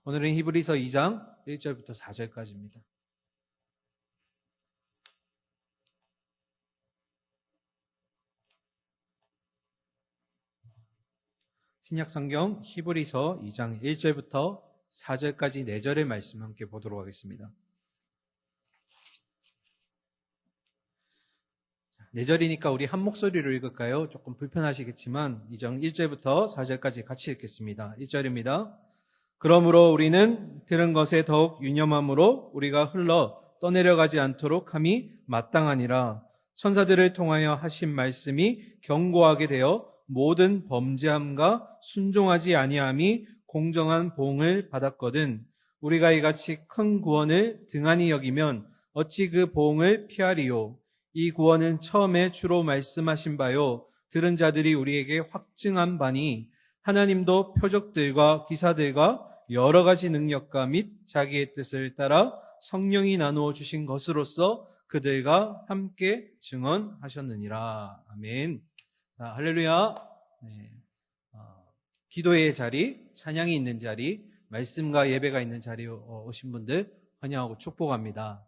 오늘은 히브리서 2장 1절부터 4절까지입니다. 신약성경 히브리서 2장 1절부터 4절까지 4절의 말씀 함께 보도록 하겠습니다. 4절이니까 우리 한 목소리로 읽을까요? 조금 불편하시겠지만 2장 1절부터 4절까지 같이 읽겠습니다. 1절입니다. 그러므로 우리는 들은 것에 더욱 유념함으로 우리가 흘러 떠내려가지 않도록 함이 마땅하니라. 천사들을 통하여 하신 말씀이 견고하게 되어 모든 범죄함과 순종하지 아니함이 공정한 보응을 받았거든. 우리가 이같이 큰 구원을 등한히 여기면 어찌 그 보응을 피하리요. 이 구원은 처음에 주로 말씀하신 바요 들은 자들이 우리에게 확증한 바니 하나님도 표적들과 기사들과 여러 가지 능력과 및 자기의 뜻을 따라 성령이 나누어 주신 것으로서 그들과 함께 증언하셨느니라. 아멘. 자, 할렐루야. 네. 기도의 자리, 찬양이 있는 자리, 말씀과 예배가 있는 자리에 오신 분들 환영하고 축복합니다.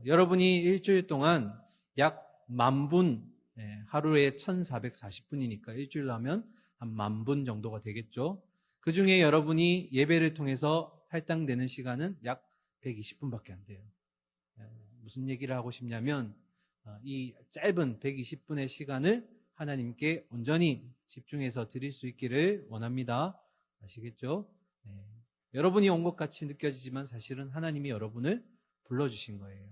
여러분이 일주일 동안 약 10,000분, 하루에 1440분이니까 일주일로 하면 한 10,000분 정도가 되겠죠. 그 중에 여러분이 예배를 통해서 할당되는 시간은 약 120분밖에 안 돼요. 무슨 얘기를 하고 싶냐면 이 짧은 120분의 시간을 하나님께 온전히 집중해서 드릴 수 있기를 원합니다. 아시겠죠? 여러분이 온 것 같이 느껴지지만 사실은 하나님이 여러분을 불러주신 거예요.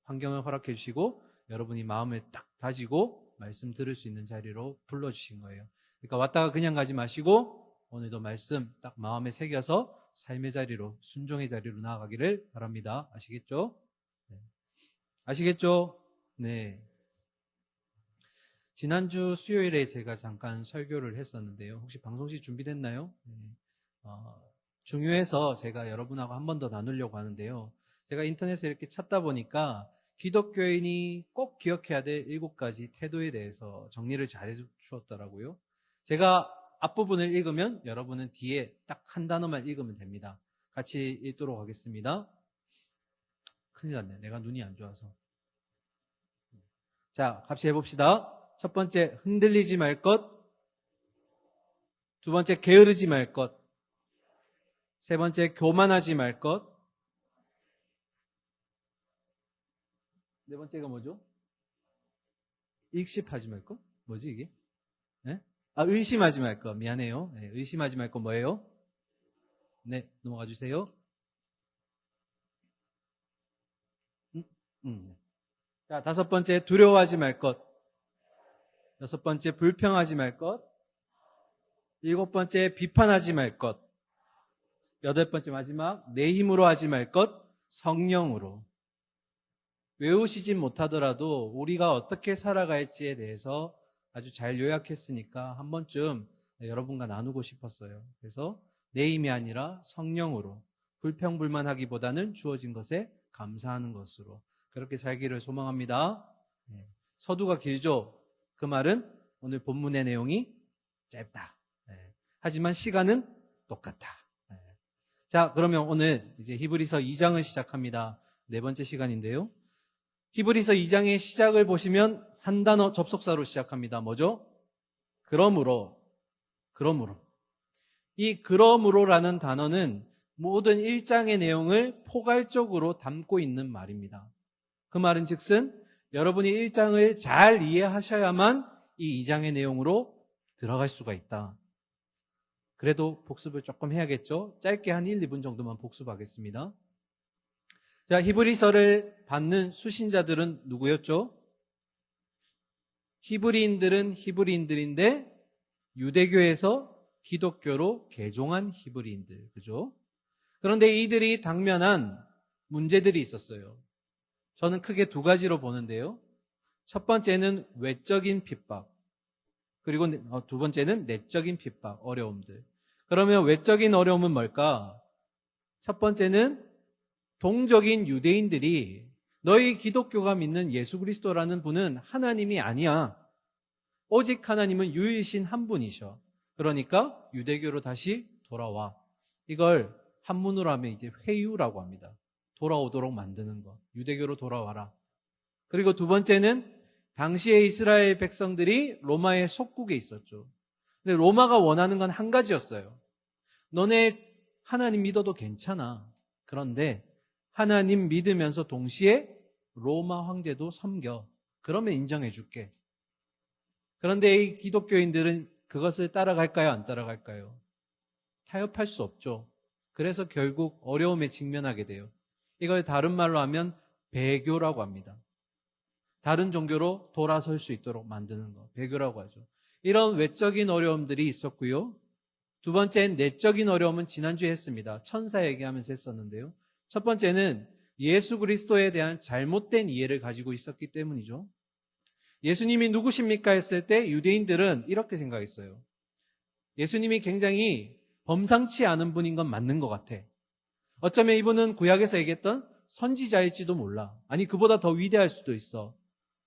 환경을 허락해 주시고 여러분이 마음을 딱 다지고 말씀 들을 수 있는 자리로 불러주신 거예요. 그러니까 왔다가 그냥 가지 마시고 오늘도 말씀 딱 마음에 새겨서 삶의 자리로, 순종의 자리로 나아가기를 바랍니다. 아시겠죠? 네. 아시겠죠? 네. 지난주 수요일에 제가 잠깐 설교를 했었는데요. 혹시 방송시 준비됐나요? 네. 중요해서 제가 여러분하고 한 번 더 나누려고 하는데요. 제가 인터넷에 이렇게 찾다 보니까 기독교인이 꼭 기억해야 될 7가지 태도에 대해서 정리를 잘 해주었더라고요. 제가 앞부분을 읽으면 여러분은 뒤에 딱 한 단어만 읽으면 됩니다. 같이 읽도록 하겠습니다. 큰일 났네. 내가 눈이 안 좋아서. 자, 같이 해봅시다. 첫 번째, 흔들리지 말 것. 두 번째, 게으르지 말 것. 세 번째, 교만하지 말 것. 네 번째가 뭐죠? 익십하지 말 것? 뭐지 이게? 네? 의심하지 말 것. 미안해요. 네, 의심하지 말 것 뭐예요? 네, 넘어가 주세요. 자, 다섯 번째, 두려워하지 말 것. 여섯 번째, 불평하지 말 것. 일곱 번째, 비판하지 말 것. 여덟 번째, 마지막, 내 힘으로 하지 말 것, 성령으로. 외우시진 못하더라도 우리가 어떻게 살아갈지에 대해서 아주 잘 요약했으니까 한 번쯤 여러분과 나누고 싶었어요. 그래서 내 힘이 아니라 성령으로, 불평불만하기보다는 주어진 것에 감사하는 것으로 그렇게 살기를 소망합니다. 서두가 길죠? 그 말은 오늘 본문의 내용이 짧다. 하지만 시간은 똑같다. 자, 그러면 오늘 이제 히브리서 2장을 시작합니다. 네 번째 시간인데요. 히브리서 2장의 시작을 보시면 한 단어 접속사로 시작합니다. 뭐죠? 그러므로. 이 그러므로라는 단어는 모든 1장의 내용을 포괄적으로 담고 있는 말입니다. 그 말은 즉슨 여러분이 1장을 잘 이해하셔야만 이 2장의 내용으로 들어갈 수가 있다. 그래도 복습을 조금 해야겠죠? 짧게 한 1, 2분 정도만 복습하겠습니다. 자, 히브리서를 받는 수신자들은 누구였죠? 히브리인들은 히브리인들인데 유대교에서 기독교로 개종한 히브리인들, 그죠? 그런데 이들이 당면한 문제들이 있었어요. 저는 크게 2가지로 보는데요. 첫 번째는 외적인 핍박, 그리고 두 번째는 내적인 핍박, 어려움들. 그러면 외적인 어려움은 뭘까? 첫 번째는 동적인 유대인들이 너희 기독교가 믿는 예수 그리스도라는 분은 하나님이 아니야. 오직 하나님은 유일신 한 분이셔. 그러니까 유대교로 다시 돌아와. 이걸 한문으로 하면 이제 회유라고 합니다. 돌아오도록 만드는 것. 유대교로 돌아와라. 그리고 두 번째는 당시에 이스라엘 백성들이 로마의 속국에 있었죠. 근데 로마가 원하는 건 한 가지였어요. 너네 하나님 믿어도 괜찮아. 그런데 하나님 믿으면서 동시에 로마 황제도 섬겨. 그러면 인정해 줄게. 그런데 이 기독교인들은 그것을 따라갈까요? 안 따라갈까요? 타협할 수 없죠. 그래서 결국 어려움에 직면하게 돼요. 이걸 다른 말로 하면 배교라고 합니다. 다른 종교로 돌아설 수 있도록 만드는 거. 배교라고 하죠. 이런 외적인 어려움들이 있었고요. 두 번째는 내적인 어려움은 지난주에 했습니다. 천사 얘기하면서 했었는데요. 첫 번째는 예수 그리스도에 대한 잘못된 이해를 가지고 있었기 때문이죠. 예수님이 누구십니까 했을 때 유대인들은 이렇게 생각했어요. 예수님이 굉장히 범상치 않은 분인 건 맞는 것 같아. 어쩌면 이분은 구약에서 얘기했던 선지자일지도 몰라. 아니, 그보다 더 위대할 수도 있어.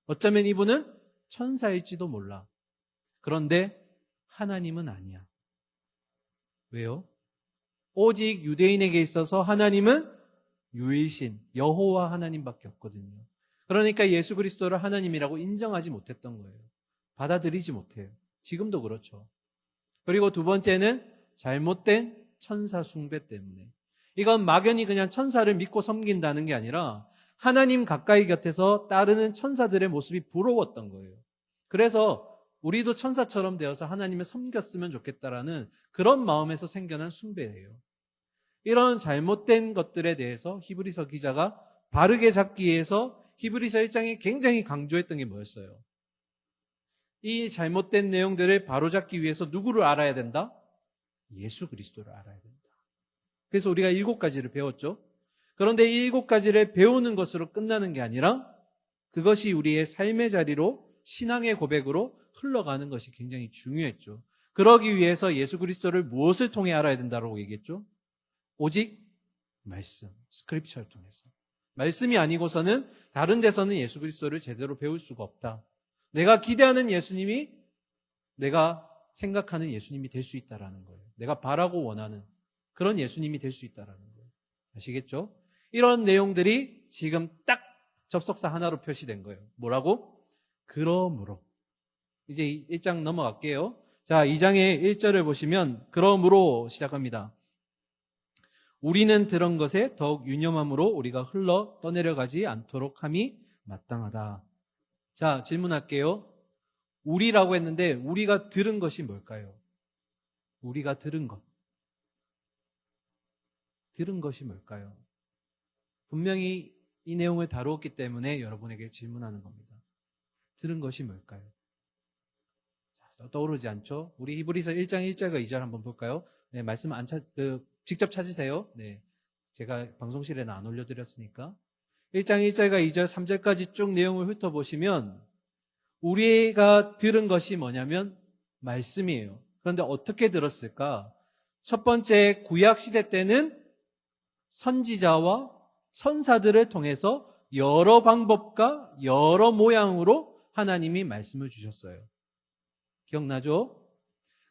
어쩌면 이분은 천사일지도 몰라. 그런데 하나님은 아니야. 왜요? 오직 유대인에게 있어서 하나님은 유일신, 여호와 하나님밖에 없거든요. 그러니까 예수 그리스도를 하나님이라고 인정하지 못했던 거예요. 받아들이지 못해요. 지금도 그렇죠. 그리고 두 번째는 잘못된 천사 숭배 때문에. 이건 막연히 그냥 천사를 믿고 섬긴다는 게 아니라 하나님 가까이 곁에서 따르는 천사들의 모습이 부러웠던 거예요. 그래서 우리도 천사처럼 되어서 하나님을 섬겼으면 좋겠다라는 그런 마음에서 생겨난 숭배예요. 이런 잘못된 것들에 대해서 히브리서 기자가 바르게 잡기 위해서 히브리서 1장에 굉장히 강조했던 게 뭐였어요? 이 잘못된 내용들을 바로잡기 위해서 누구를 알아야 된다? 예수 그리스도를 알아야 된다. 그래서 우리가 7가지를 배웠죠. 그런데 이 7가지를 배우는 것으로 끝나는 게 아니라 그것이 우리의 삶의 자리로 신앙의 고백으로 흘러가는 것이 굉장히 중요했죠. 그러기 위해서 예수 그리스도를 무엇을 통해 알아야 된다고 얘기했죠? 오직 말씀, 스크립처를 통해서. 말씀이 아니고서는 다른 데서는 예수 그리스도를 제대로 배울 수가 없다. 내가 기대하는 예수님이 내가 생각하는 예수님이 될 수 있다라는 거예요. 내가 바라고 원하는 그런 예수님이 될 수 있다라는 거예요. 아시겠죠? 이런 내용들이 지금 딱 접속사 하나로 표시된 거예요. 뭐라고? 그러므로. 이제 1장 넘어갈게요. 자, 2장의 1절을 보시면 그러므로 시작합니다. 우리는 들은 것에 더욱 유념함으로 우리가 흘러 떠내려가지 않도록 함이 마땅하다. 자, 질문할게요. 우리라고 했는데 우리가 들은 것이 뭘까요? 우리가 들은 것. 들은 것이 뭘까요? 분명히 이 내용을 다루었기 때문에 여러분에게 질문하는 겁니다. 들은 것이 뭘까요? 자, 떠오르지 않죠? 우리 히브리서 1장 1절과 2절 한번 볼까요? 네, 말씀 직접 찾으세요. 네, 제가 방송실에는 안 올려드렸으니까. 1장 1절과 2절, 3절까지 쭉 내용을 훑어보시면 우리가 들은 것이 뭐냐면 말씀이에요. 그런데 어떻게 들었을까? 첫 번째, 구약시대 때는 선지자와 천사들을 통해서 여러 방법과 여러 모양으로 하나님이 말씀을 주셨어요. 기억나죠?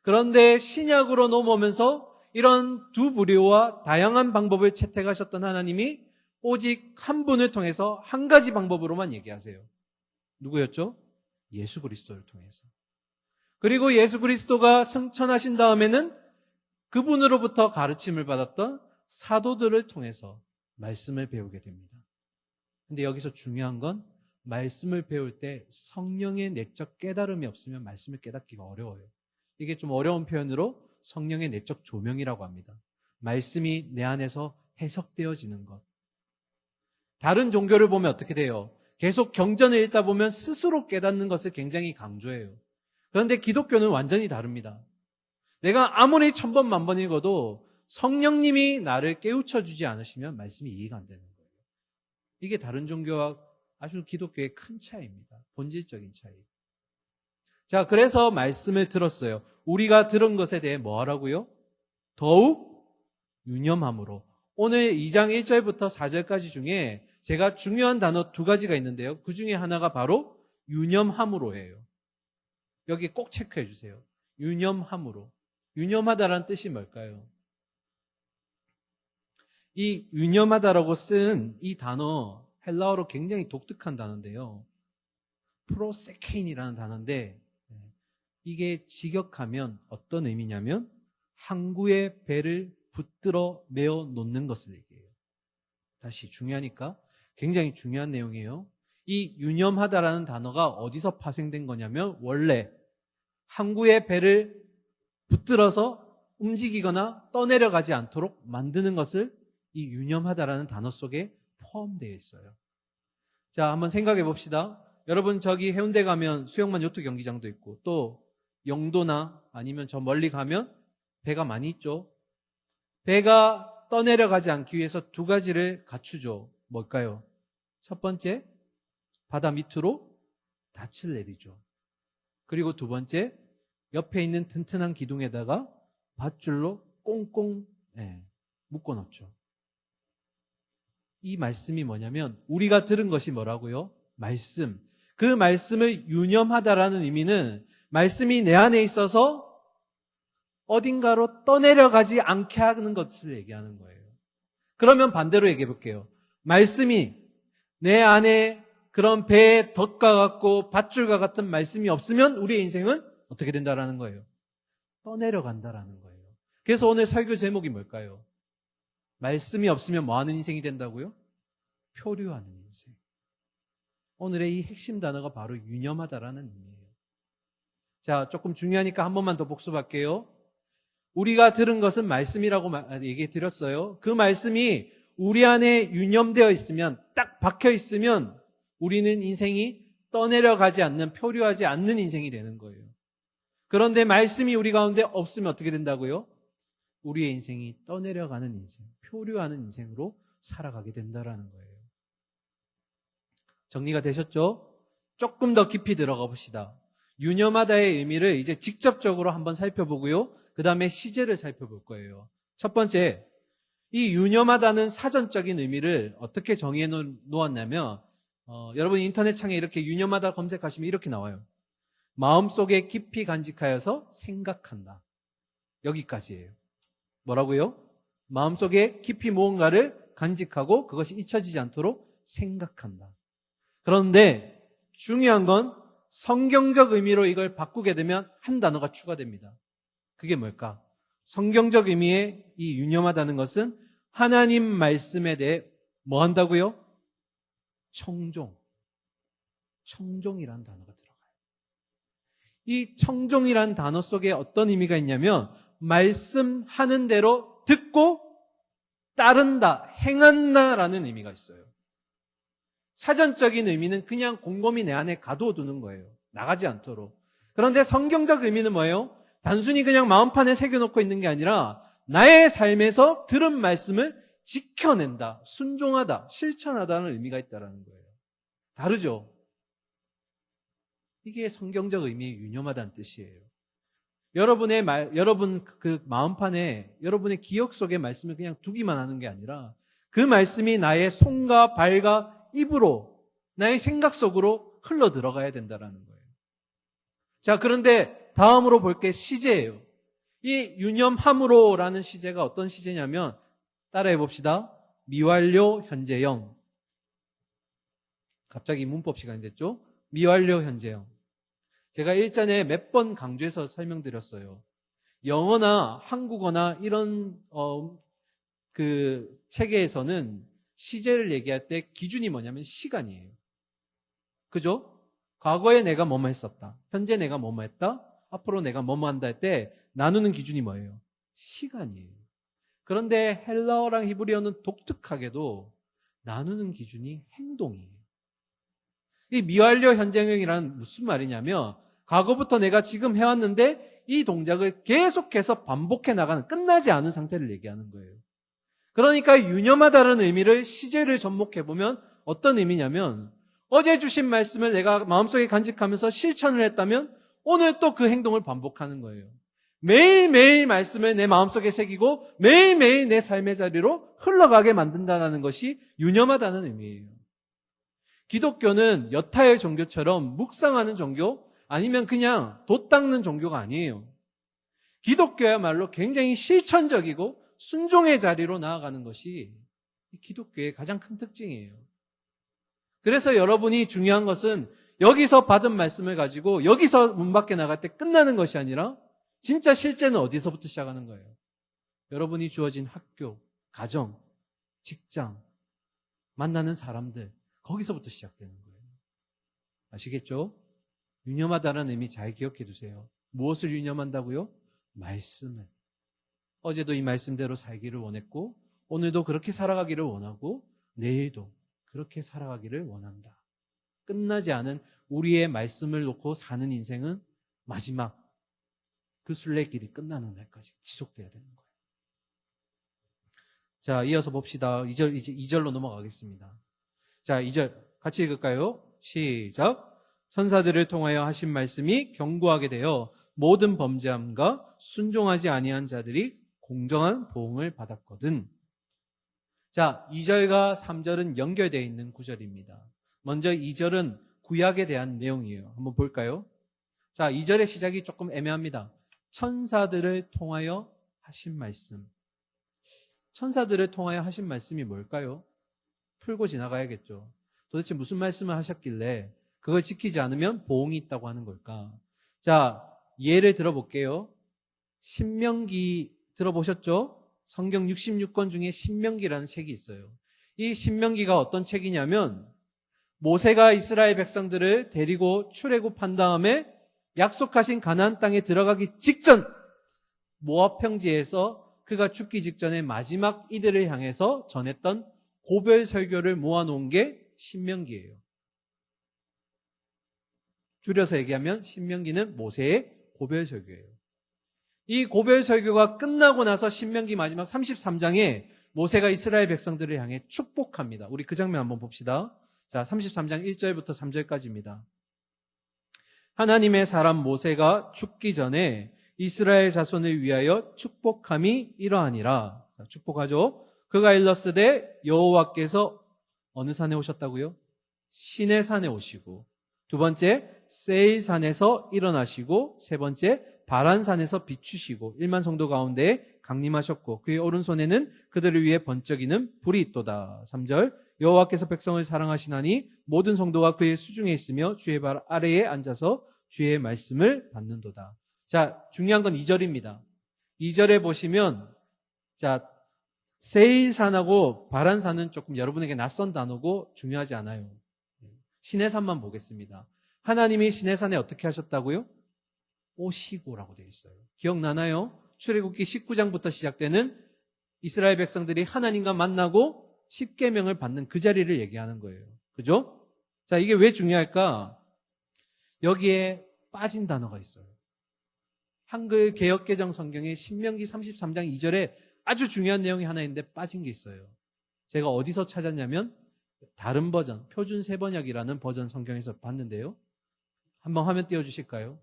그런데 신약으로 넘어오면서 이런 두 부류와 다양한 방법을 채택하셨던 하나님이 오직 한 분을 통해서 한 가지 방법으로만 얘기하세요. 누구였죠? 예수 그리스도를 통해서. 그리고 예수 그리스도가 승천하신 다음에는 그분으로부터 가르침을 받았던 사도들을 통해서 말씀을 배우게 됩니다. 근데 여기서 중요한 건 말씀을 배울 때 성령의 내적 깨달음이 없으면 말씀을 깨닫기가 어려워요. 이게 좀 어려운 표현으로 성령의 내적 조명이라고 합니다. 말씀이 내 안에서 해석되어지는 것. 다른 종교를 보면 어떻게 돼요? 계속 경전을 읽다 보면 스스로 깨닫는 것을 굉장히 강조해요. 그런데 기독교는 완전히 다릅니다. 내가 아무리 1000번, 10,000번 읽어도 성령님이 나를 깨우쳐주지 않으시면 말씀이 이해가 안 되는 거예요. 이게 다른 종교와 아주 기독교의 큰 차이입니다. 본질적인 차이. 자, 그래서 말씀을 들었어요. 우리가 들은 것에 대해 뭐 하라고요? 더욱 유념함으로. 오늘 2장 1절부터 4절까지 중에 제가 중요한 단어 2가지가 있는데요. 그 중에 하나가 바로 유념함으로예요. 여기 꼭 체크해 주세요. 유념함으로. 유념하다라는 뜻이 뭘까요? 이 유념하다라고 쓴 이 단어 헬라어로 굉장히 독특한 단어인데요. 프로세케인이라는 단어인데 이게 직역하면 어떤 의미냐면 항구의 배를 붙들어 메어 놓는 것을 얘기해요. 다시 중요하니까 굉장히 중요한 내용이에요. 이 유념하다라는 단어가 어디서 파생된 거냐면 원래 항구의 배를 붙들어서 움직이거나 떠내려가지 않도록 만드는 것을 이 유념하다라는 단어 속에 포함되어 있어요. 자, 한번 생각해 봅시다. 여러분 저기 해운대 가면 수영만 요트 경기장도 있고 또 영도나 아니면 저 멀리 가면 배가 많이 있죠. 배가 떠내려가지 않기 위해서 두 가지를 갖추죠. 뭘까요? 첫 번째, 바다 밑으로 닻을 내리죠. 그리고 두 번째, 옆에 있는 튼튼한 기둥에다가 밧줄로 꽁꽁 묶어 놓죠. 이 말씀이 뭐냐면 우리가 들은 것이 뭐라고요? 말씀. 그 말씀을 유념하다라는 의미는 말씀이 내 안에 있어서 어딘가로 떠내려가지 않게 하는 것을 얘기하는 거예요. 그러면 반대로 얘기해 볼게요. 말씀이 내 안에 그런 배의 덫과 같고 밧줄과 같은 말씀이 없으면 우리의 인생은 어떻게 된다라는 거예요? 떠내려간다라는 거예요. 그래서 오늘 설교 제목이 뭘까요? 말씀이 없으면 뭐 하는 인생이 된다고요? 표류하는 인생. 오늘의 이 핵심 단어가 바로 유념하다라는 의미예요. 자, 조금 중요하니까 한 번만 더 복습할게요. 우리가 들은 것은 말씀이라고 얘기해 드렸어요. 그 말씀이 우리 안에 유념되어 있으면, 딱 박혀 있으면 우리는 인생이 떠내려가지 않는, 표류하지 않는 인생이 되는 거예요. 그런데 말씀이 우리 가운데 없으면 어떻게 된다고요? 우리의 인생이 떠내려가는 인생, 표류하는 인생으로 살아가게 된다라는 거예요. 정리가 되셨죠? 조금 더 깊이 들어가 봅시다. 유념하다의 의미를 이제 직접적으로 한번 살펴보고요. 그 다음에 시제를 살펴볼 거예요. 첫 번째, 이 유념하다는 사전적인 의미를 어떻게 정의해 놓았냐면 여러분 인터넷 창에 이렇게 유념하다 검색하시면 이렇게 나와요. 마음속에 깊이 간직하여서 생각한다. 여기까지예요. 뭐라고요? 마음속에 깊이 무언가를 간직하고 그것이 잊혀지지 않도록 생각한다. 그런데 중요한 건 성경적 의미로 이걸 바꾸게 되면 한 단어가 추가됩니다. 그게 뭘까? 성경적 의미의 이 유념하다는 것은 하나님 말씀에 대해 뭐 한다고요? 청종이라는 단어가 들어가요. 이 청종이라는 단어 속에 어떤 의미가 있냐면 말씀하는 대로 듣고 따른다, 행한다라는 의미가 있어요. 사전적인 의미는 그냥 곰곰이 내 안에 가둬두는 거예요. 나가지 않도록. 그런데 성경적 의미는 뭐예요? 단순히 그냥 마음판에 새겨놓고 있는 게 아니라 나의 삶에서 들은 말씀을 지켜낸다, 순종하다, 실천하다는 의미가 있다는 거예요. 다르죠? 이게 성경적 의미의 유념하다는 뜻이에요. 여러분 그 마음판에 여러분의 기억 속의 말씀을 그냥 두기만 하는 게 아니라 그 말씀이 나의 손과 발과 입으로 나의 생각 속으로 흘러 들어가야 된다는 거예요. 자, 그런데 다음으로 볼 게 시제예요. 이 유념함으로라는 시제가 어떤 시제냐면 따라해 봅시다. 미완료 현재형. 갑자기 문법 시간이 됐죠? 미완료 현재형. 제가 일전에 몇 번 강조해서 설명드렸어요. 영어나 한국어나 이런 그 체계에서는 시제를 얘기할 때 기준이 뭐냐면 시간이에요. 그죠? 과거에 내가 뭐뭐 했었다. 현재 내가 뭐뭐 했다. 앞으로 내가 뭐뭐 한다 할 때 나누는 기준이 뭐예요? 시간이에요. 그런데 헬라어랑 히브리어는 독특하게도 나누는 기준이 행동이에요. 이 미완료 현재형이란 무슨 말이냐면 과거부터 내가 지금 해왔는데 이 동작을 계속해서 반복해 나가는 끝나지 않은 상태를 얘기하는 거예요. 그러니까 유념하다는 의미를 시제를 접목해보면 어떤 의미냐면 어제 주신 말씀을 내가 마음속에 간직하면서 실천을 했다면 오늘 또 그 행동을 반복하는 거예요. 매일매일 말씀을 내 마음속에 새기고 매일매일 내 삶의 자리로 흘러가게 만든다는 것이 유념하다는 의미예요. 기독교는 여타의 종교처럼 묵상하는 종교 아니면 그냥 돛 닦는 종교가 아니에요. 기독교야말로 굉장히 실천적이고 순종의 자리로 나아가는 것이 이 기독교의 가장 큰 특징이에요. 그래서 여러분이 중요한 것은 여기서 받은 말씀을 가지고 여기서 문 밖에 나갈 때 끝나는 것이 아니라 진짜 실제는 어디서부터 시작하는 거예요? 여러분이 주어진 학교, 가정, 직장, 만나는 사람들, 거기서부터 시작되는 거예요. 아시겠죠? 유념하다라는 의미 잘 기억해 두세요. 무엇을 유념한다고요? 말씀을. 어제도 이 말씀대로 살기를 원했고 오늘도 그렇게 살아가기를 원하고 내일도 그렇게 살아가기를 원한다. 끝나지 않은 우리의 말씀을 놓고 사는 인생은 마지막 그 순례길이 끝나는 날까지 지속돼야 되는 거예요. 자, 이어서 봅시다. 2절, 이제 2절로 넘어가겠습니다. 자, 2절 같이 읽을까요? 시작. 천사들을 통하여 하신 말씀이 견고하게 되어 모든 범죄함과 순종하지 아니한 자들이 공정한 보응을 받았거든. 자, 2절과 3절은 연결되어 있는 구절입니다. 먼저 2절은 구약에 대한 내용이에요. 한번 볼까요? 자, 2절의 시작이 조금 애매합니다. 천사들을 통하여 하신 말씀. 천사들을 통하여 하신 말씀이 뭘까요? 풀고 지나가야겠죠. 도대체 무슨 말씀을 하셨길래 그걸 지키지 않으면 보응이 있다고 하는 걸까? 자, 예를 들어볼게요. 신명기 들어보셨죠? 성경 66권 중에 신명기라는 책이 있어요. 이 신명기가 어떤 책이냐면 모세가 이스라엘 백성들을 데리고 출애굽한 다음에 약속하신 가나안 땅에 들어가기 직전 모압 평지에서 그가 죽기 직전에 마지막 이들을 향해서 전했던 고별 설교를 모아놓은 게 신명기예요. 줄여서 얘기하면 신명기는 모세의 고별 설교예요. 이 고별 설교가 끝나고 나서 신명기 마지막 33장에 모세가 이스라엘 백성들을 향해 축복합니다. 우리 그 장면 한번 봅시다. 자, 33장 1절부터 3절까지입니다. 하나님의 사람 모세가 죽기 전에 이스라엘 자손을 위하여 축복함이 이러하니라. 축복하죠. 그가 일렀으되 여호와께서 어느 산에 오셨다고요? 시내 산에 오시고, 두 번째 세일산에서 일어나시고, 세 번째 바란산에서 비추시고 1만 성도 가운데 강림하셨고 그의 오른손에는 그들을 위해 번쩍이는 불이 있도다. 3절 여호와께서 백성을 사랑하시나니 모든 성도가 그의 수중에 있으며 주의 발 아래에 앉아서 주의 말씀을 받는도다. 자, 중요한 건 2절입니다. 2절에 보시면 자, 세일산하고 바란산은 조금 여러분에게 낯선 단어고 중요하지 않아요. 시내산만 보겠습니다. 하나님이 시내산에 어떻게 하셨다고요? 오시고라고 되어 있어요. 기억나나요? 출애굽기 19장부터 시작되는 이스라엘 백성들이 하나님과 만나고 십계명을 받는 그 자리를 얘기하는 거예요. 그죠? 자, 이게 왜 중요할까? 여기에 빠진 단어가 있어요. 한글 개역개정 성경의 신명기 33장 2절에 아주 중요한 내용이 하나 있는데 빠진 게 있어요. 제가 어디서 찾았냐면 다른 버전, 표준 세번역이라는 버전 성경에서 봤는데요. 한번 화면 띄워주실까요?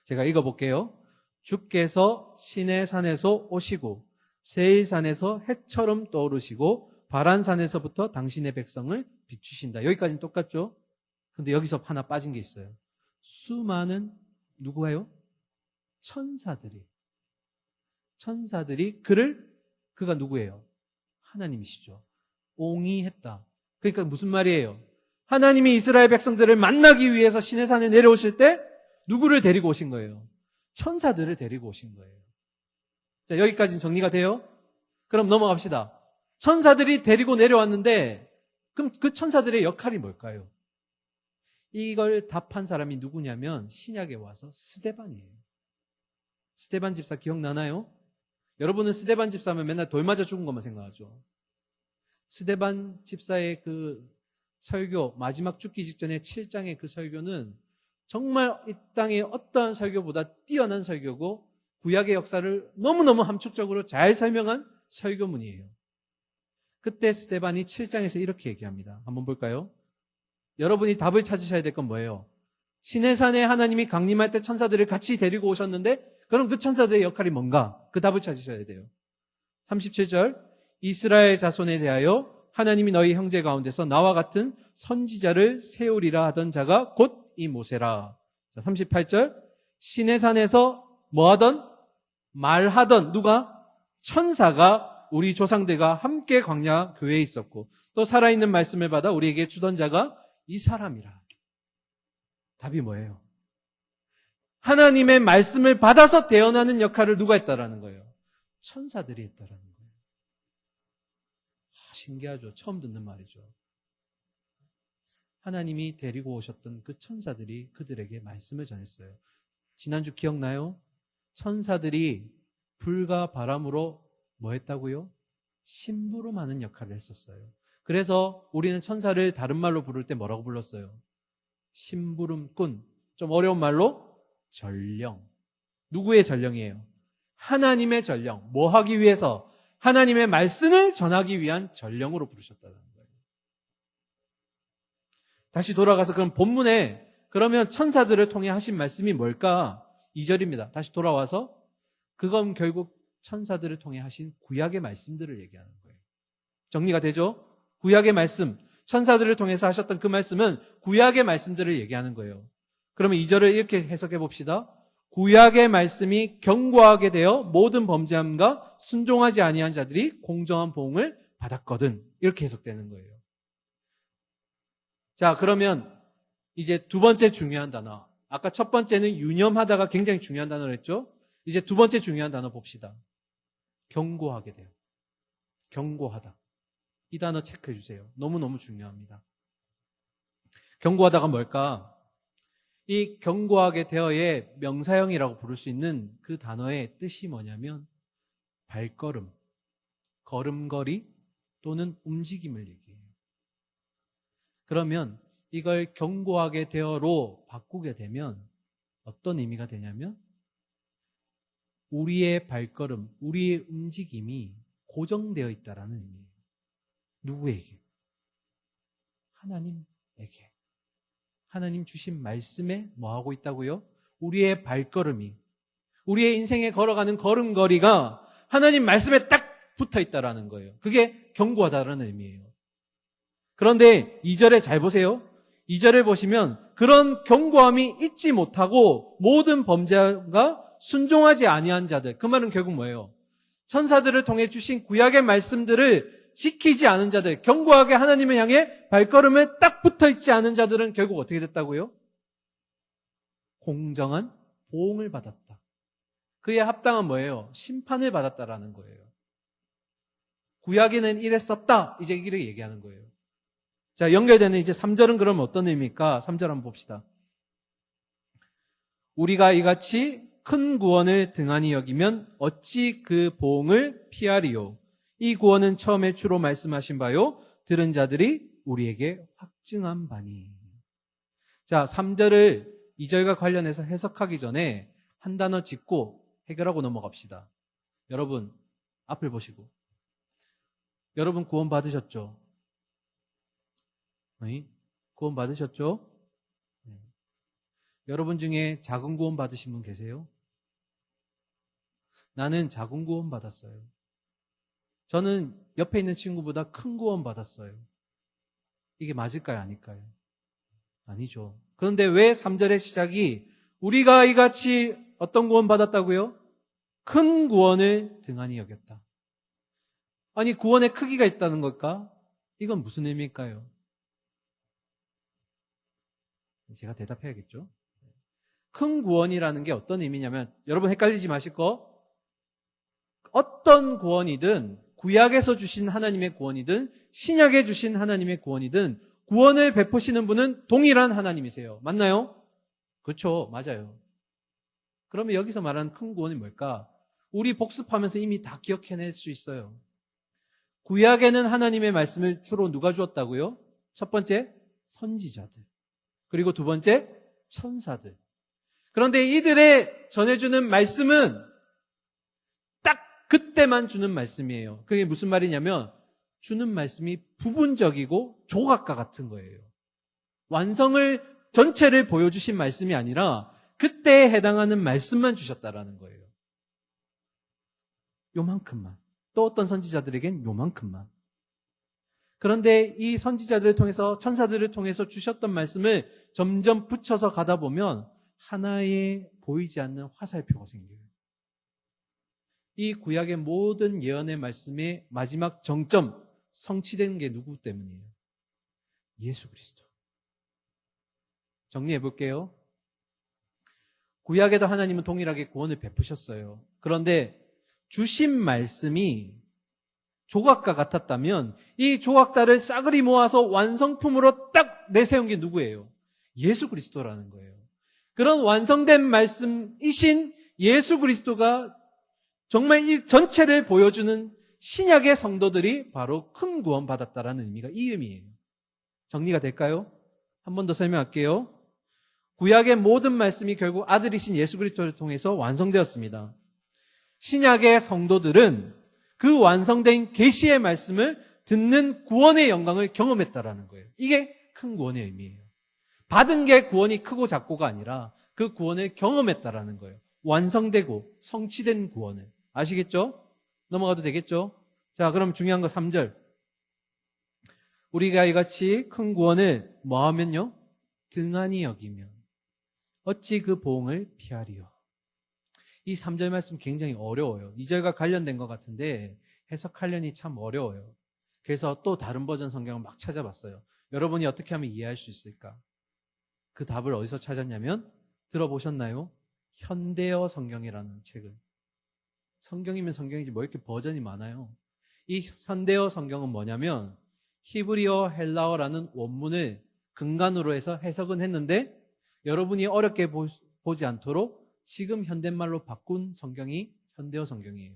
제가 읽어볼게요. 주께서 시내산에서 오시고 세일산에서 해처럼 떠오르시고 바란산에서부터 당신의 백성을 비추신다. 여기까지는 똑같죠? 근데 여기서 하나 빠진 게 있어요. 수많은 누구예요? 천사들이 그가 누구예요? 하나님이시죠. 옹이했다. 그러니까 무슨 말이에요? 하나님이 이스라엘 백성들을 만나기 위해서 시내산에 내려오실 때 누구를 데리고 오신 거예요? 천사들을 데리고 오신 거예요. 자, 여기까지는 정리가 돼요? 그럼 넘어갑시다. 천사들이 데리고 내려왔는데 그럼 그 천사들의 역할이 뭘까요? 이걸 답한 사람이 누구냐면 신약에 와서 스데반이에요. 스데반 집사 기억나나요? 여러분은 스데반 집사하면 맨날 돌 맞아 죽은 것만 생각하죠. 스데반 집사의 그 설교, 마지막 죽기 직전에 7장의 그 설교는 정말 이 땅의 어떠한 설교보다 뛰어난 설교고 구약의 역사를 너무너무 함축적으로 잘 설명한 설교문이에요. 그때 스데반이 7장에서 이렇게 얘기합니다. 한번 볼까요? 여러분이 답을 찾으셔야 될 건 뭐예요? 시내산에 하나님이 강림할 때 천사들을 같이 데리고 오셨는데 그럼 그 천사들의 역할이 뭔가? 그 답을 찾으셔야 돼요. 37절 이스라엘 자손에 대하여 하나님이 너희 형제 가운데서 나와 같은 선지자를 세우리라 하던 자가 곧 이 모세라. 38절 시내산에서 뭐하던? 말하던 누가? 천사가 우리 조상들과 함께 광야 교회에 있었고 또 살아있는 말씀을 받아 우리에게 주던 자가 이 사람이라. 답이 뭐예요? 하나님의 말씀을 받아서 대언하는 역할을 누가 했다라는 거예요? 천사들이 했다라는 거예요. 신기하죠? 처음 듣는 말이죠. 하나님이 데리고 오셨던 그 천사들이 그들에게 말씀을 전했어요. 지난주 기억나요? 천사들이 불과 바람으로 뭐 했다고요? 심부름하는 역할을 했었어요. 그래서 우리는 천사를 다른 말로 부를 때 뭐라고 불렀어요? 심부름꾼. 좀 어려운 말로 전령. 누구의 전령이에요? 하나님의 전령. 뭐 하기 위해서? 하나님의 말씀을 전하기 위한 전령으로 부르셨다는 거예요. 다시 돌아가서 그럼 본문에 그러면 천사들을 통해 하신 말씀이 뭘까? 2절입니다. 다시 돌아와서 그건 결국 천사들을 통해 하신 구약의 말씀들을 얘기하는 거예요. 정리가 되죠? 구약의 말씀, 천사들을 통해서 하셨던 그 말씀은 구약의 말씀들을 얘기하는 거예요. 그러면 2절을 이렇게 해석해 봅시다. 구약의 말씀이 견고하게 되어 모든 범죄함과 순종하지 아니한 자들이 공정한 보응을 받았거든. 이렇게 해석되는 거예요. 자, 그러면 이제 두 번째 중요한 단어. 아까 첫 번째는 유념하다가 굉장히 중요한 단어를 했죠? 이제 두 번째 중요한 단어 봅시다. 견고하게 돼요. 견고하다. 이 단어 체크해 주세요. 너무너무 중요합니다. 견고하다가 뭘까? 이 견고하게 되어의 명사형이라고 부를 수 있는 그 단어의 뜻이 뭐냐면 발걸음, 걸음걸이 또는 움직임을 얘기해요. 그러면 이걸 견고하게 되어로 바꾸게 되면 어떤 의미가 되냐면 우리의 발걸음, 우리의 움직임이 고정되어 있다라는 의미예요. 누구에게? 하나님에게. 하나님 주신 말씀에 뭐 하고 있다고요? 우리의 발걸음이, 우리의 인생에 걸어가는 걸음걸이가 하나님 말씀에 딱 붙어 있다라는 거예요. 그게 견고하다라는 의미예요. 그런데 2절에 잘 보세요. 2절을 보시면 그런 견고함이 있지 못하고 모든 범죄가 순종하지 아니한 자들. 그 말은 결국 뭐예요? 천사들을 통해 주신 구약의 말씀들을 지키지 않은 자들, 견고하게 하나님을 향해 발걸음에 딱 붙어 있지 않은 자들은 결국 어떻게 됐다고요? 공정한 보응을 받았다. 그에 합당한 뭐예요? 심판을 받았다라는 거예요. 구약에는 이랬었다. 이제 이를 얘기하는 거예요. 자, 연결되는 이제 3절은 그러면 어떤 의미입니까? 3절 한번 봅시다. 우리가 이같이 큰 구원을 등한히 여기면 어찌 그 보응을 피하리요? 이 구원은 처음에 주로 말씀하신 바요. 들은 자들이 우리에게 확증한 바니. 자, 3절을 2절과 관련해서 해석하기 전에 한 단어 짚고 해결하고 넘어갑시다. 여러분, 앞을 보시고. 여러분 구원 받으셨죠? 구원 받으셨죠? 네. 여러분 중에 작은 구원 받으신 분 계세요? 나는 작은 구원 받았어요. 저는 옆에 있는 친구보다 큰 구원 받았어요. 이게 맞을까요? 아닐까요? 아니죠. 그런데 왜 3절의 시작이 우리가 이같이 어떤 구원 받았다고요? 큰 구원을 등한히 여겼다. 아니, 구원의 크기가 있다는 걸까? 이건 무슨 의미일까요? 제가 대답해야겠죠. 큰 구원이라는 게 어떤 의미냐면 여러분 헷갈리지 마실 거, 어떤 구원이든 구약에서 주신 하나님의 구원이든 신약에 주신 하나님의 구원이든 구원을 베푸시는 분은 동일한 하나님이세요. 맞나요? 그렇죠. 맞아요. 그러면 여기서 말하는 큰 구원이 뭘까? 우리 복습하면서 이미 다 기억해낼 수 있어요. 구약에는 하나님의 말씀을 주로 누가 주었다고요? 첫 번째, 선지자들. 그리고 두 번째, 천사들. 그런데 이들의 전해주는 말씀은 딱 그때만 주는 말씀이에요. 그게 무슨 말이냐면 주는 말씀이 부분적이고 조각과 같은 거예요. 완성을 전체를 보여주신 말씀이 아니라 그때에 해당하는 말씀만 주셨다라는 거예요. 요만큼만. 또 어떤 선지자들에겐 요만큼만. 그런데 이 선지자들을 통해서 천사들을 통해서 주셨던 말씀을 점점 붙여서 가다 보면 하나의 보이지 않는 화살표가 생겨요. 이 구약의 모든 예언의 말씀의 마지막 정점, 성취된 게 누구 때문이에요? 예수 그리스도. 정리해 볼게요. 구약에도 하나님은 동일하게 구원을 베푸셨어요. 그런데 주신 말씀이 조각과 같았다면 이 조각들을 싸그리 모아서 완성품으로 딱 내세운 게 누구예요? 예수 그리스도라는 거예요. 그런 완성된 말씀이신 예수 그리스도가 정말 이 전체를 보여주는 신약의 성도들이 바로 큰 구원 받았다라는 의미가 이 의미예요. 정리가 될까요? 한 번 더 설명할게요. 구약의 모든 말씀이 결국 아들이신 예수 그리스도를 통해서 완성되었습니다. 신약의 성도들은 그 완성된 계시의 말씀을 듣는 구원의 영광을 경험했다라는 거예요. 이게 큰 구원의 의미예요. 받은 게 구원이 크고 작고가 아니라 그 구원을 경험했다라는 거예요. 완성되고 성취된 구원을. 아시겠죠? 넘어가도 되겠죠? 자, 그럼 중요한 거 3절. 우리가 이같이 큰 구원을 뭐 하면요? 등한히 여기면 어찌 그 보응을 피하리요. 이 3절 말씀 굉장히 어려워요. 2절과 관련된 것 같은데 해석하려니 참 어려워요. 그래서 또 다른 버전 성경을 막 찾아봤어요. 여러분이 어떻게 하면 이해할 수 있을까? 그 답을 어디서 찾았냐면 들어보셨나요? 현대어 성경이라는 책을. 성경이면 성경이지 뭐 이렇게 버전이 많아요. 이 현대어 성경은 뭐냐면 히브리어, 헬라어라는 원문을 근간으로 해서 해석은 했는데 여러분이 어렵게 보지 않도록 지금 현대말로 바꾼 성경이 현대어 성경이에요.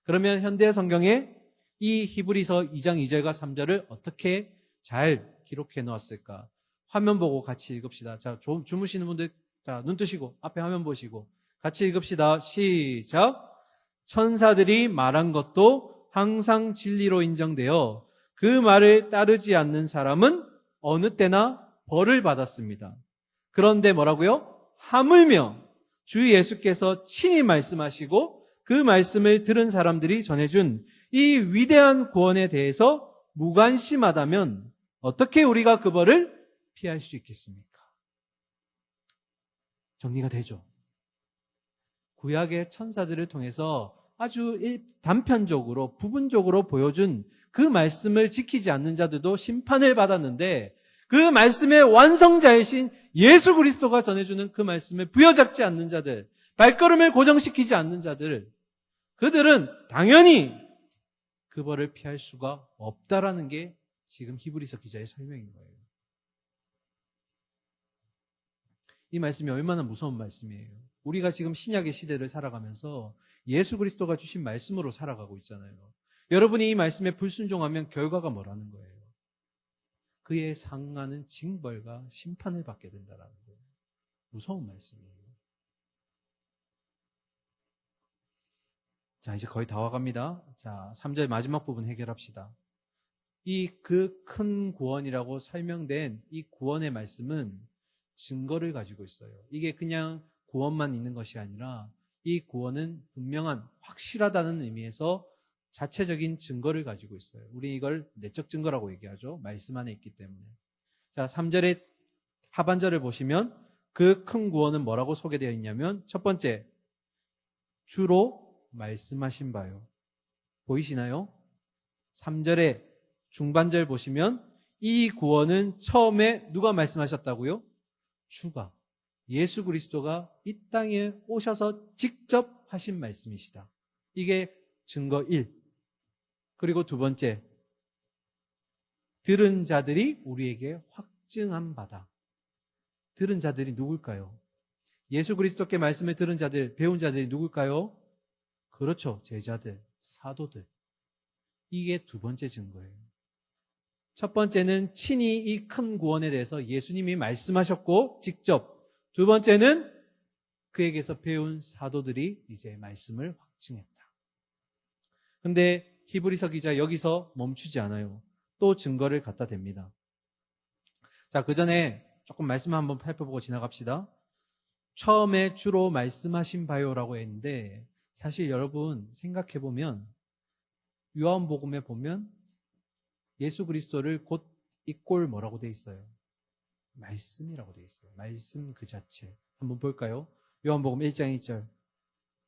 그러면 현대어 성경에 이 히브리서 2장 2절과 3절을 어떻게 잘 기록해 놓았을까? 화면 보고 같이 읽읍시다. 자, 주무시는 분들, 자, 눈 뜨시고 앞에 화면 보시고 같이 읽읍시다. 시작. 천사들이 말한 것도 항상 진리로 인정되어 그 말을 따르지 않는 사람은 어느 때나 벌을 받았습니다. 그런데 뭐라고요? 하물며 주 예수께서 친히 말씀하시고 그 말씀을 들은 사람들이 전해준 이 위대한 구원에 대해서 무관심하다면 어떻게 우리가 그 벌을 피할 수 있겠습니까? 정리가 되죠? 구약의 천사들을 통해서 아주 단편적으로 부분적으로 보여준 그 말씀을 지키지 않는 자들도 심판을 받았는데 그 말씀의 완성자이신 예수 그리스도가 전해주는 그 말씀을 부여잡지 않는 자들, 발걸음을 고정시키지 않는 자들, 그들은 당연히 그 벌을 피할 수가 없다라는 게 지금 히브리서 기자의 설명인 거예요. 이 말씀이 얼마나 무서운 말씀이에요. 우리가 지금 신약의 시대를 살아가면서 예수 그리스도가 주신 말씀으로 살아가고 있잖아요. 여러분이 이 말씀에 불순종하면 결과가 뭐라는 거예요? 그에 상하는 징벌과 심판을 받게 된다는 거예요. 무서운 말씀이에요. 자, 이제 거의 다 와갑니다. 자, 3절 마지막 부분 해결합시다. 이 그 큰 구원이라고 설명된 이 구원의 말씀은 증거를 가지고 있어요. 이게 그냥 구원만 있는 것이 아니라 이 구원은 분명한 확실하다는 의미에서 자체적인 증거를 가지고 있어요. 우리 이걸 내적 증거라고 얘기하죠. 말씀 안에 있기 때문에. 자, 3절의 하반절을 보시면 그 큰 구원은 뭐라고 소개되어 있냐면 첫 번째, 주로 말씀하신 바요. 보이시나요? 3절의 중반절 보시면 이 구원은 처음에 누가 말씀하셨다고요? 주가, 예수 그리스도가 이 땅에 오셔서 직접 하신 말씀이시다. 이게 증거 1. 그리고 두 번째, 들은 자들이 우리에게 확증한 바다. 들은 자들이 누굴까요? 예수 그리스도께 말씀을 들은 자들, 배운 자들이 누굴까요? 그렇죠. 제자들, 사도들. 이게 두 번째 증거예요. 첫 번째는 친히 이 큰 구원에 대해서 예수님이 말씀하셨고 직접. 두 번째는 그에게서 배운 사도들이 이제 말씀을 확증했다. 근데 히브리서 기자 여기서 멈추지 않아요. 또 증거를 갖다 댑니다. 자, 그 전에 조금 말씀 한번 살펴보고 지나갑시다. 처음에 주로 말씀하신 바요라고 했는데 사실 여러분 생각해보면 요한복음에 보면 예수 그리스도를 곧 이꼴 뭐라고 돼 있어요? 말씀이라고 돼 있어요. 말씀 그 자체. 한번 볼까요? 요한복음 1장 1절.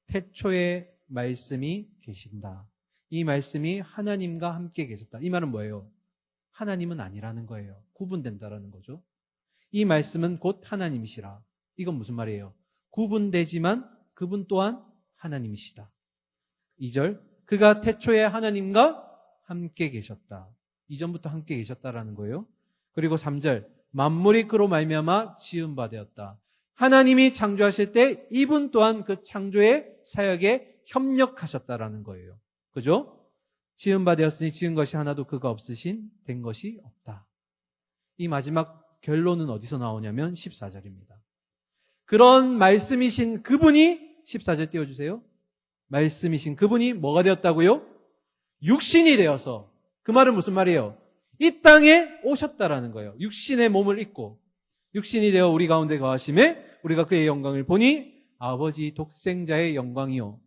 태초에 말씀이 계신다. 이 말씀이 하나님과 함께 계셨다. 이 말은 뭐예요? 하나님은 아니라는 거예요. 구분된다라는 거죠. 이 말씀은 곧 하나님이시라. 이건 무슨 말이에요? 구분되지만 그분 또한 하나님이시다. 2절, 그가 태초에 하나님과 함께 계셨다. 이전부터 함께 계셨다라는 거예요. 그리고 3절, 만물이 그로 말미암아 지은 바 되었다. 하나님이 창조하실 때 이분 또한 그 창조의 사역에 협력하셨다라는 거예요. 그죠? 지은 바 되었으니 지은 것이 하나도 그가 없으신 된 것이 없다. 이 마지막 결론은 어디서 나오냐면 14절입니다. 그런 말씀이신 그분이 14절 띄워주세요. 말씀이신 그분이 뭐가 되었다고요? 육신이 되어서. 그 말은 무슨 말이에요? 이 땅에 오셨다라는 거예요. 육신의 몸을 입고 육신이 되어 우리 가운데 거하심에 우리가 그의 영광을 보니 아버지 독생자의 영광이요.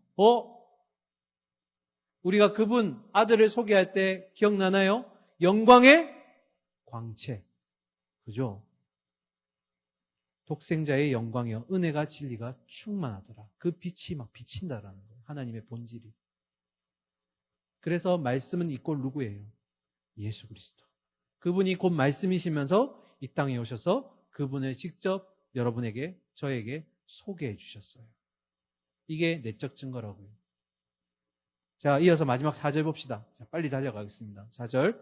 우리가 그분 아들을 소개할 때 기억나나요? 영광의 광채. 그죠? 독생자의 영광이요. 은혜가 진리가 충만하더라. 그 빛이 막 비친다라는 거예요. 하나님의 본질이. 그래서 말씀은 이꼴 누구예요? 예수 그리스도. 그분이 곧 말씀이시면서 이 땅에 오셔서 그분을 직접 여러분에게, 저에게 소개해 주셨어요. 이게 내적 증거라고요. 자, 이어서 마지막 4절 봅시다. 자, 빨리 달려가겠습니다. 4절.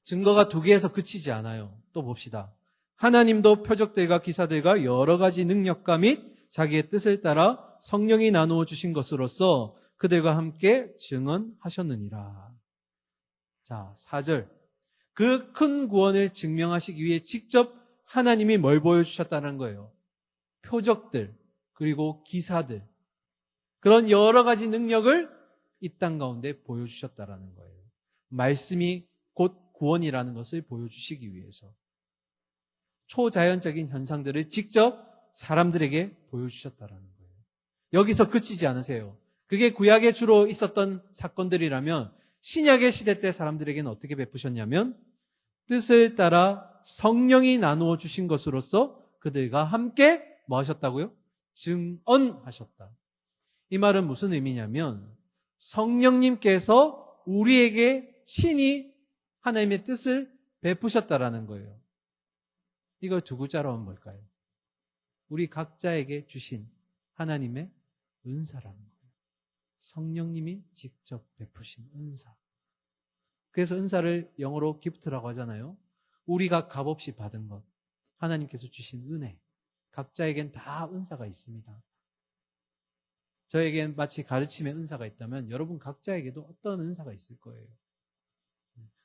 증거가 2개에서 그치지 않아요. 또 봅시다. 하나님도 표적들과 기사들과 여러 가지 능력과 및 자기의 뜻을 따라 성령이 나누어 주신 것으로서 그들과 함께 증언하셨느니라. 자, 4절. 그 큰 구원을 증명하시기 위해 직접 하나님이 뭘 보여주셨다는 거예요? 표적들, 그리고 기사들. 그런 여러 가지 능력을 이 땅 가운데 보여주셨다는 거예요. 말씀이 곧 구원이라는 것을 보여주시기 위해서. 초자연적인 현상들을 직접 사람들에게 보여주셨다는 거예요. 여기서 그치지 않으세요. 그게 구약에 주로 있었던 사건들이라면 신약의 시대 때 사람들에게는 어떻게 베푸셨냐면 뜻을 따라 성령이 나누어 주신 것으로서 그들과 함께 뭐 하셨다고요? 증언하셨다. 이 말은 무슨 의미냐면 성령님께서 우리에게 친히 하나님의 뜻을 베푸셨다라는 거예요. 이걸 2글자로 하면 뭘까요? 우리 각자에게 주신 하나님의 은사라는 거예요. 성령님이 직접 베푸신 은사. 그래서 은사를 영어로 기프트라고 하잖아요. 우리가 값없이 받은 것, 하나님께서 주신 은혜. 각자에겐 다 은사가 있습니다. 저에겐 마치 가르침의 은사가 있다면 여러분 각자에게도 어떤 은사가 있을 거예요.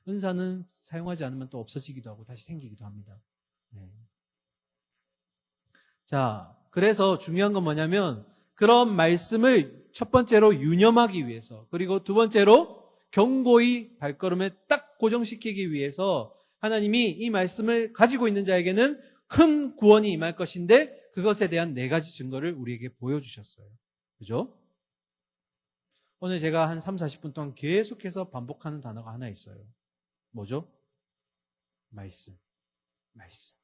은사는 사용하지 않으면 또 없어지기도 하고 다시 생기기도 합니다. 네. 자, 그래서 중요한 건 뭐냐면 그런 말씀을 첫 번째로 유념하기 위해서, 그리고 두 번째로 견고히 발걸음에 딱 고정시키기 위해서 하나님이 이 말씀을 가지고 있는 자에게는 큰 구원이 임할 것인데 그것에 대한 4가지 증거를 우리에게 보여주셨어요. 그죠? 오늘 제가 한 3, 40분 동안 계속해서 반복하는 단어가 하나 있어요. 뭐죠? 말씀. 말씀.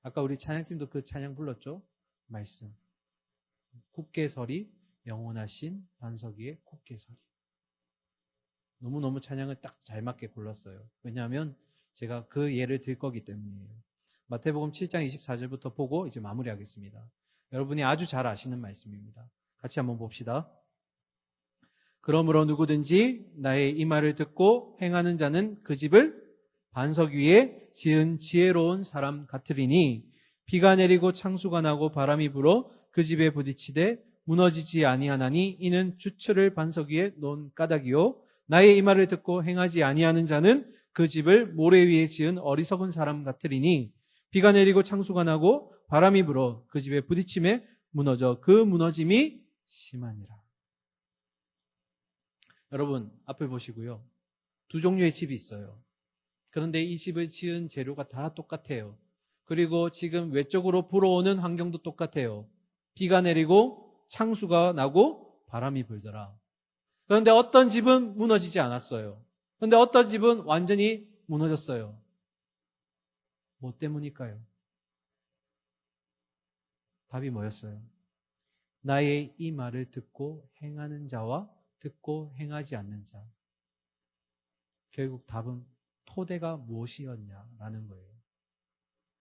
아까 우리 찬양팀도 그 찬양 불렀죠? 말씀. 굳게 서리, 영원하신 반석 위에 굳게 서리. 너무너무 찬양을 딱 잘 맞게 골랐어요. 왜냐하면 제가 그 예를 들 거기 때문이에요. 마태복음 7장 24절부터 보고 이제 마무리하겠습니다. 여러분이 아주 잘 아시는 말씀입니다. 같이 한번 봅시다. 그러므로 누구든지 나의 이 말을 듣고 행하는 자는 그 집을 반석 위에 지은 지혜로운 사람 같으리니 비가 내리고 창수가 나고 바람이 불어 그 집에 부딪히되 무너지지 아니하나니 이는 주철을 반석 위에 놓은 까닭이요 나의 이 말을 듣고 행하지 아니하는 자는 그 집을 모래 위에 지은 어리석은 사람 같으리니 비가 내리고 창수가 나고 바람이 불어 그 집에 부딪힘에 무너져 그 무너짐이 심하니라. 여러분 앞을 보시고요. 2종류의 집이 있어요. 그런데 이 집을 지은 재료가 다 똑같아요. 그리고 지금 외적으로 불어오는 환경도 똑같아요. 비가 내리고 창수가 나고 바람이 불더라. 그런데 어떤 집은 무너지지 않았어요. 그런데 어떤 집은 완전히 무너졌어요. 뭐 때문일까요? 답이 뭐였어요? 나의 이 말을 듣고 행하는 자와 듣고 행하지 않는 자. 결국 답은 토대가 무엇이었냐라는 거예요.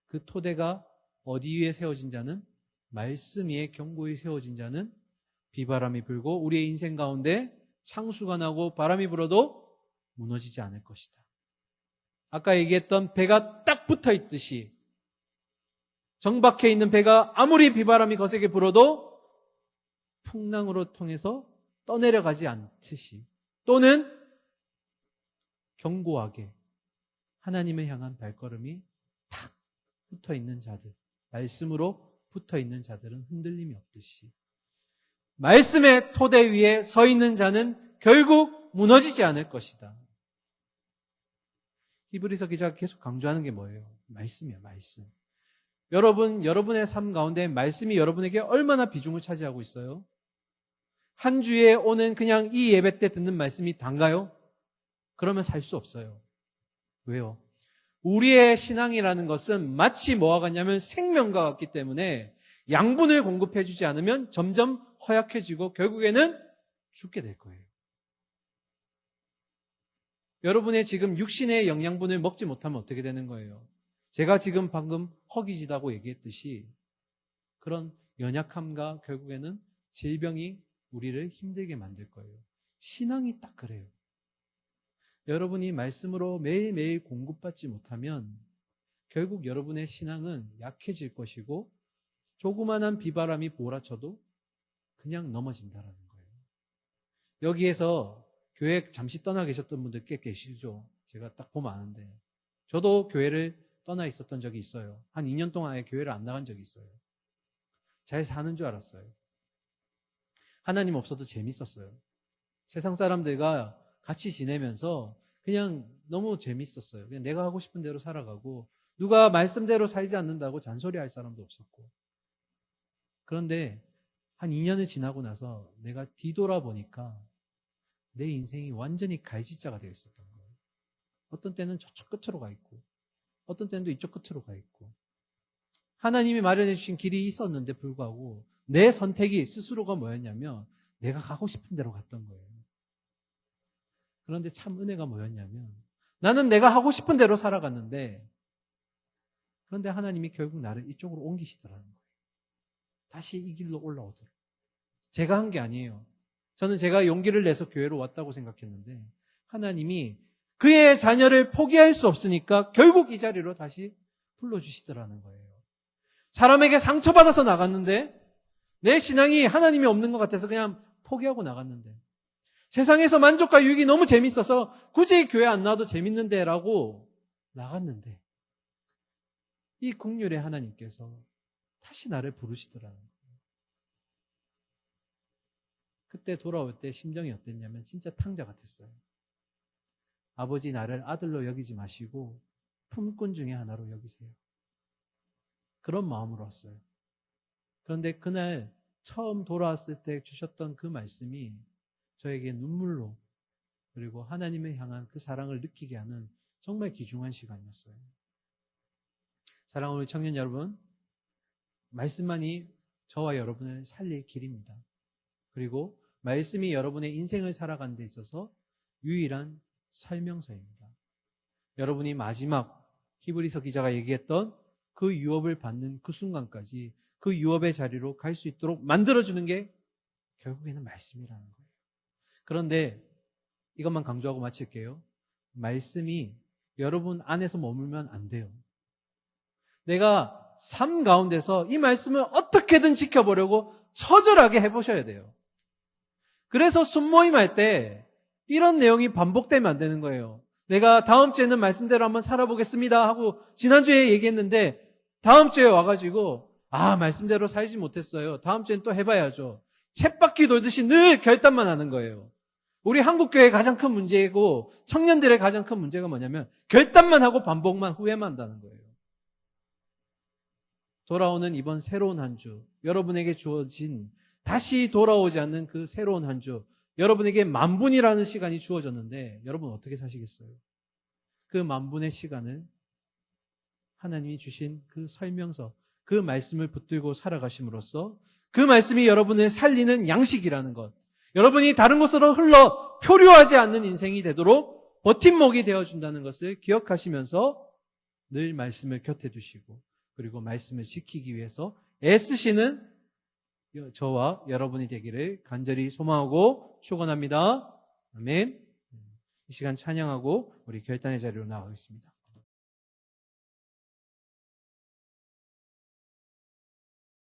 그 토대가 어디 위에 세워진 자는, 말씀 위에 견고히 세워진 자는 비바람이 불고 우리의 인생 가운데 창수가 나고 바람이 불어도 무너지지 않을 것이다. 아까 얘기했던 배가 딱 붙어 있듯이, 정박해 있는 배가 아무리 비바람이 거세게 불어도 풍랑으로 통해서 떠내려가지 않듯이, 또는 견고하게 하나님을 향한 발걸음이 탁 붙어 있는 자들, 말씀으로 붙어 있는 자들은 흔들림이 없듯이, 말씀의 토대 위에 서 있는 자는 결국 무너지지 않을 것이다. 히브리서 기자가 계속 강조하는 게 뭐예요? 말씀이야, 말씀. 여러분의 삶 가운데 말씀이 여러분에게 얼마나 비중을 차지하고 있어요? 한 주에 오는 그냥 이 예배 때 듣는 말씀이 단가요? 그러면 살 수 없어요. 왜요? 우리의 신앙이라는 것은 마치 뭐와 같냐면 생명과 같기 때문에 양분을 공급해 주지 않으면 점점 허약해지고 결국에는 죽게 될 거예요. 여러분의 지금 육신의 영양분을 먹지 못하면 어떻게 되는 거예요? 제가 지금 방금 허기지다고 얘기했듯이 그런 연약함과 결국에는 질병이 우리를 힘들게 만들 거예요. 신앙이 딱 그래요. 여러분이 말씀으로 매일매일 공급받지 못하면 결국 여러분의 신앙은 약해질 것이고 조그만한 비바람이 몰아쳐도 그냥 넘어진다라는 거예요. 여기에서 교회 잠시 떠나 계셨던 분들 꽤 계시죠? 제가 딱 보면 아는데. 저도 교회를 떠나 있었던 적이 있어요. 한 2년 동안 아예 교회를 안 나간 적이 있어요. 잘 사는 줄 알았어요. 하나님 없어도 재밌었어요. 세상 사람들과 같이 지내면서 그냥 너무 재밌었어요. 그냥 내가 하고 싶은 대로 살아가고 누가 말씀대로 살지 않는다고 잔소리할 사람도 없었고. 그런데 한 2년을 지나고 나서 내가 뒤돌아보니까 내 인생이 완전히 갈지자가 되어 있었던 거예요. 어떤 때는 저쪽 끝으로 가 있고 어떤 때는 또 이쪽 끝으로 가 있고 하나님이 마련해 주신 길이 있었는데 불구하고 내 선택이 스스로가 뭐였냐면 내가 가고 싶은 대로 갔던 거예요. 그런데 참 은혜가 뭐였냐면 나는 내가 하고 싶은 대로 살아갔는데 그런데 하나님이 결국 나를 이쪽으로 옮기시더라는 거예요. 다시 이 길로 올라오도록. 제가 한 게 아니에요. 저는 제가 용기를 내서 교회로 왔다고 생각했는데 하나님이 그의 자녀를 포기할 수 없으니까 결국 이 자리로 다시 불러주시더라는 거예요. 사람에게 상처받아서 나갔는데 내 신앙이 하나님이 없는 것 같아서 그냥 포기하고 나갔는데 세상에서 만족과 유익이 너무 재밌어서 굳이 교회 안 나와도 재밌는데 라고 나갔는데 이 긍휼의 하나님께서 다시 나를 부르시더라는 거예요. 그때 돌아올 때 심정이 어땠냐면 진짜 탕자 같았어요. 아버지 나를 아들로 여기지 마시고 품꾼 중에 하나로 여기세요. 그런 마음으로 왔어요. 그런데 그날 처음 돌아왔을 때 주셨던 그 말씀이 저에게 눈물로 그리고 하나님을 향한 그 사랑을 느끼게 하는 정말 귀중한 시간이었어요. 사랑하는 우리 청년 여러분, 말씀만이 저와 여러분을 살릴 길입니다. 그리고 말씀이 여러분의 인생을 살아가는 데 있어서 유일한 설명서입니다. 여러분이 마지막 히브리서 기자가 얘기했던 그 유업을 받는 그 순간까지 그 유업의 자리로 갈 수 있도록 만들어주는 게 결국에는 말씀이라는 거예요. 그런데 이것만 강조하고 마칠게요. 말씀이 여러분 안에서 머물면 안 돼요. 내가 삶 가운데서 이 말씀을 어떻게든 지켜보려고 처절하게 해보셔야 돼요. 그래서 순모임 할 때 이런 내용이 반복되면 안 되는 거예요. 내가 다음 주에는 말씀대로 한번 살아보겠습니다 하고 지난주에 얘기했는데 다음 주에 와가지고 말씀대로 살지 못했어요. 다음 주엔 또 해봐야죠. 쳇바퀴 돌듯이 늘 결단만 하는 거예요. 우리 한국교회의 가장 큰 문제이고 청년들의 가장 큰 문제가 뭐냐면 결단만 하고 반복만 후회만 한다는 거예요. 돌아오는 이번 새로운 한 주, 여러분에게 주어진 다시 돌아오지 않는 그 새로운 한 주, 여러분에게 만분이라는 시간이 주어졌는데 여러분 어떻게 사시겠어요? 그 만분의 시간을 하나님이 주신 그 설명서, 그 말씀을 붙들고 살아가심으로써 그 말씀이 여러분을 살리는 양식이라는 것. 여러분이 다른 곳으로 흘러 표류하지 않는 인생이 되도록 버팀목이 되어준다는 것을 기억하시면서 늘 말씀을 곁에 두시고 그리고 말씀을 지키기 위해서 애쓰시는 저와 여러분이 되기를 간절히 소망하고 축원합니다. 아멘. 이 시간 찬양하고 우리 결단의 자리로 나가겠습니다.